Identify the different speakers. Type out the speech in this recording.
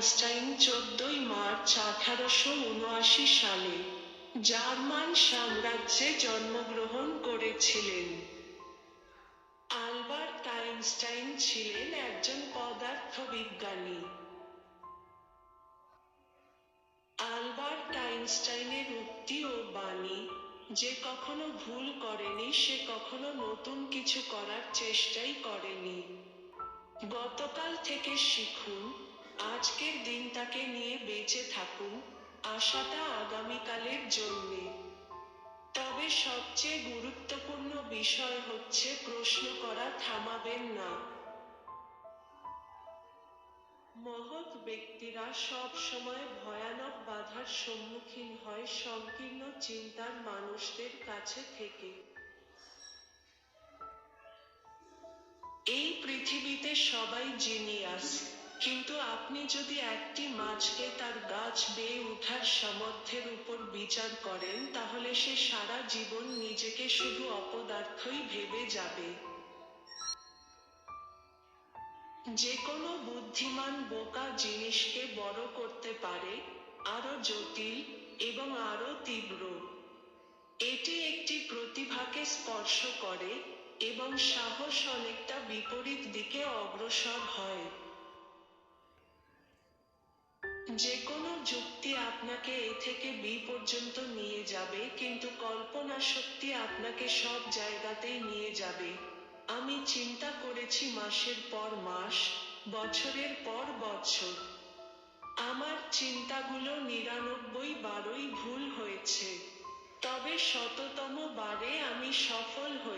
Speaker 1: Einstein 14 March 1879 সালে German সাম্রাজ্যে জন্মগ্রহণ করেছিলেন। আলবার্ট আইনস্টাইন ছিলেন একজন পদার্থবিজ্ঞানী। আলবার্ট আইনস্টাইনের উক্তি ও বাণী, যে কখনো ভুল করেনি সে কখনো নতুন কিছু করার চেষ্টাই করেনি। গতকাল থেকে শিখুন, আজকের দিনটাকে নিয়ে বেঁচে থাকুন, আশাটা আগামীকালের জন্যে। তবে সবচেয়ে গুরুত্বপূর্ণ বিষয় হচ্ছে প্রশ্ন করা থামাবেন না। মহৎ ব্যক্তিরা সব সময় ভয়ানক বাধার সম্মুখীন হয় সংকীর্ণ চিন্তার মানুষদের কাছে থেকে। এই পৃথিবীতে সবাই জিনিয়াস, কিন্তু আপনি যদি একটি মাছকে তার গাছ বেয়ে ওঠার সামর্থ্যের উপর বিচার করেন তাহলে সে সারা জীবন নিজেকে শুধু অপদার্থই ভেবে যাবে। যে কোনো বুদ্ধিমান বোকা জিনিসকে বড় করতে পারে, আরো জটিল এবং আরো তীব্র। এটি একটি প্রতিভাকে স্পর্শ করে, এবং সাহস অনেকটা বিপরীত দিকে অগ্রসর হয়। যে কোনো যুক্তি আপনাকে এ থেকে বি পর্যন্ত নিয়ে যাবে, কিন্তু কল্পনা শক্তি আপনাকে সব জায়গাতেই নিয়ে যাবে। আমি চিন্তা করেছি মাসের পর মাস, বছরের পর বছর। আমার চিন্তাগুলো 99 বারই ভুল হয়েছে, তবে 100তম বারে আমি সফল হয়েছি।